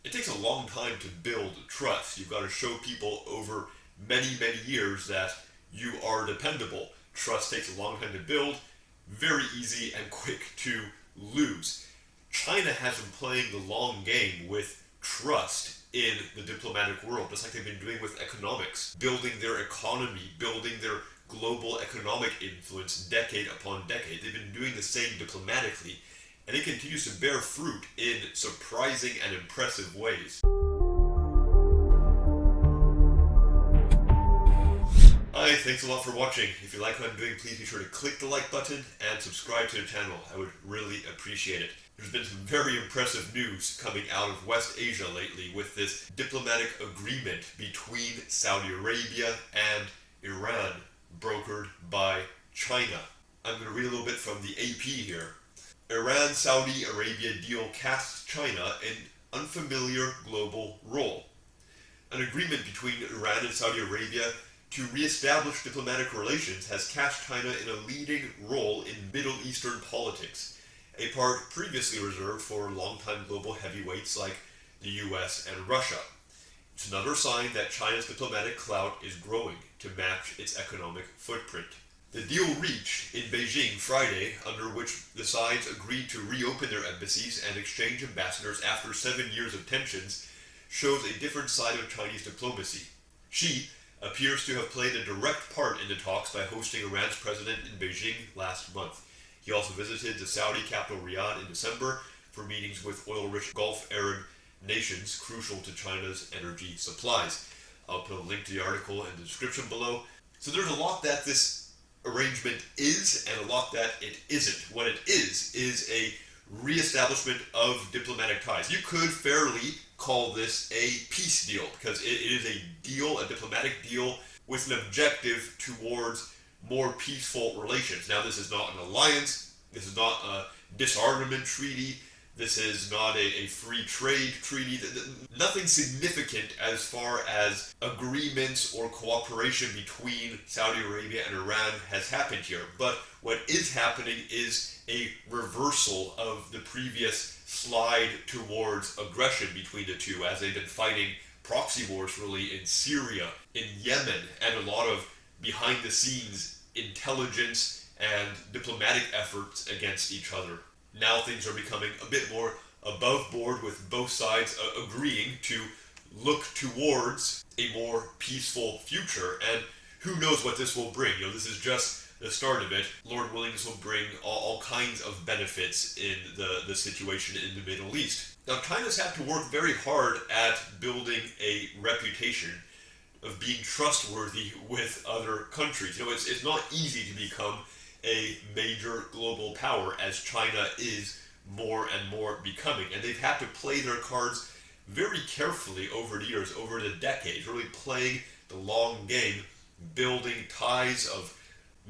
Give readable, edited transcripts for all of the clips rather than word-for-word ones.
It takes a long time to build trust. You've got to show people over many, many years that you are dependable. Trust takes a long time to build, very easy and quick to lose. China has been playing the long game with trust in the diplomatic world, just like they've been doing with economics, building their economy, building their global economic influence decade upon decade. They've been doing the same diplomatically, and it continues to bear fruit in surprising and impressive ways. Hi, thanks a lot for watching. If you like what I'm doing, please be sure to click the like button and subscribe to the channel. I would really appreciate it. There's been some very impressive news coming out of West Asia lately with this diplomatic agreement between Saudi Arabia and Iran, brokered by China. I'm going to read a little bit from the AP here. Iran-Saudi Arabia deal casts China in unfamiliar global role. An agreement between Iran and Saudi Arabia to re-establish diplomatic relations has cast China in a leading role in Middle Eastern politics, a part previously reserved for longtime global heavyweights like the US and Russia. It's another sign that China's diplomatic clout is growing to match its economic footprint. The deal reached in Beijing Friday, under which the sides agreed to reopen their embassies and exchange ambassadors after 7 years of tensions, shows a different side of Chinese diplomacy. Xi appears to have played a direct part in the talks by hosting Iran's president in Beijing last month. He also visited the Saudi capital Riyadh in December for meetings with oil-rich Gulf Arab nations crucial to China's energy supplies. I'll put a link to the article in the description below. So there's a lot that this arrangement is and a lot that it isn't. What it is a re-establishment of diplomatic ties. You could fairly call this a peace deal because it is a deal, a diplomatic deal with an objective towards more peaceful relations. Now, this is not an alliance, this is not a disarmament treaty, this is not a free trade treaty. Nothing significant as far as agreements or cooperation between Saudi Arabia and Iran has happened here. But what is happening is a reversal of the previous slide towards aggression between the two, as they've been fighting proxy wars really in Syria, in Yemen, and a lot of behind-the-scenes intelligence and diplomatic efforts against each other. Now things are becoming a bit more above board, with both sides agreeing to look towards a more peaceful future. And who knows what this will bring. This is just the start of it. Lord willing, this will bring all kinds of benefits in the situation in the Middle East. Now, China's had to work very hard at building a reputation of being trustworthy with other countries. It's not easy to become a major global power, as China is more and more becoming. And they've had to play their cards very carefully over the years, over the decades, really playing the long game, building ties of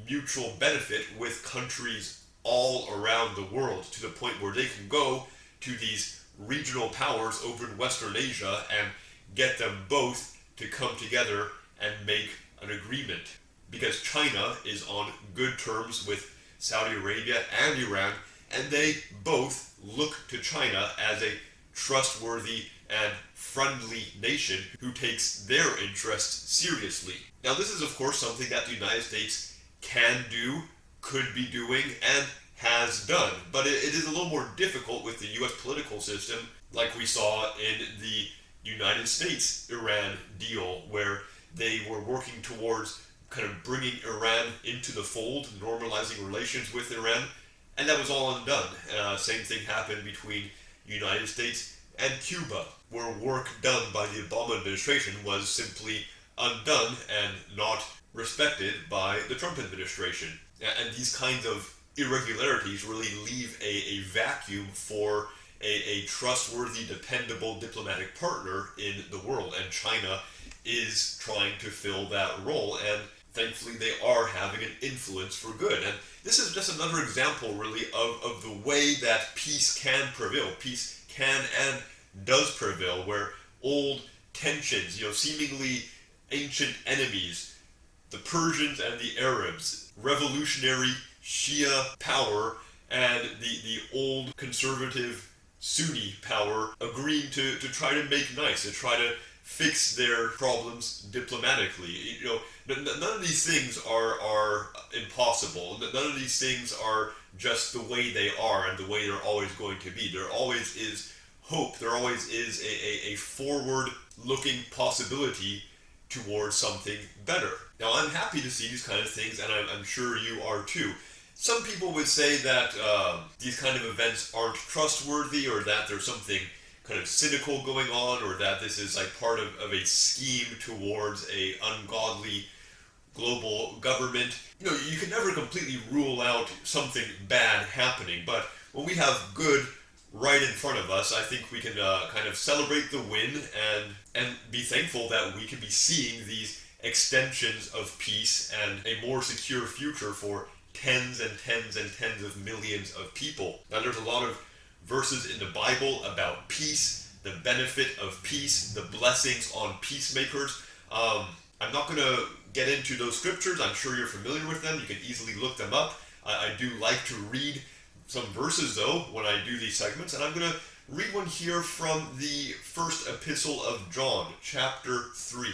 mutual benefit with countries all around the world, to the point where they can go to these regional powers over in Western Asia and get them both to come together and make an agreement. Because China is on good terms with Saudi Arabia and Iran, and they both look to China as a trustworthy and friendly nation who takes their interests seriously. Now, this is of course something that the United States can do, could be doing, and has done. But it is a little more difficult with the US political system, like we saw in the United States-Iran deal, where they were working towards kind of bringing Iran into the fold, normalizing relations with Iran, and that was all undone. Same thing happened between the United States and Cuba, where work done by the Obama administration was simply undone and not respected by the Trump administration. And these kinds of irregularities really leave a vacuum for a trustworthy, dependable diplomatic partner in the world, and China is trying to fill that role, and thankfully they are having an influence for good. And this is just another example really of the way that peace can prevail. Peace can and does prevail, where old tensions, seemingly ancient enemies, the Persians and the Arabs, revolutionary Shia power and the old conservative Sunni power agreeing to try to make nice, to try to fix their problems diplomatically. None of these things are impossible. None of these things are just the way they are and the way they're always going to be. There always is hope. There always is a forward-looking possibility towards something better. Now, I'm happy to see these kind of things, and I'm sure you are too. Some people would say that these kind of events aren't trustworthy, or that there's something kind of cynical going on, or that this is like part of a scheme towards a ungodly global government. You can never completely rule out something bad happening, but when we have good right in front of us, I think we can kind of celebrate the win and be thankful that we can be seeing these extensions of peace and a more secure future for tens and tens and tens of millions of people. Now, there's a lot of verses in the Bible about peace, the benefit of peace, the blessings on peacemakers. I'm not going to get into those scriptures. I'm sure you're familiar with them. You can easily look them up. I do like to read some verses, though, when I do these segments, and I'm going to read one here from the first epistle of John, chapter 3,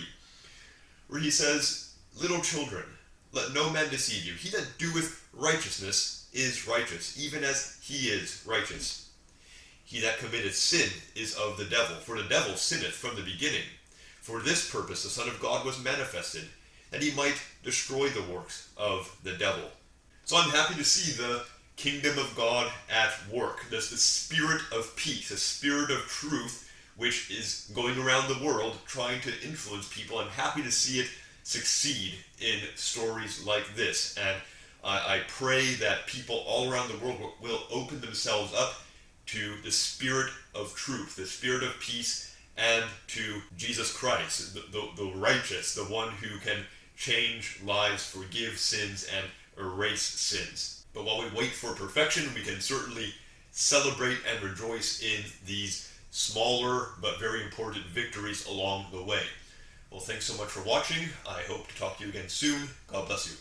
where he says, "Little children, let no man deceive you. He that doeth righteousness is righteous, even as he is righteous. He that committeth sin is of the devil, for the devil sinneth from the beginning. For this purpose the Son of God was manifested, that he might destroy the works of the devil." So I'm happy to see the kingdom of God at work. There's the spirit of peace, the spirit of truth, which is going around the world trying to influence people. I'm happy to see it succeed in stories like this, and I pray that people all around the world will open themselves up to the spirit of truth, the spirit of peace, and to Jesus Christ, the righteous, the one who can change lives, forgive sins, and erase sins. But while we wait for perfection, we can certainly celebrate and rejoice in these smaller but very important victories along the way. Well, thanks so much for watching. I hope to talk to you again soon. God bless you.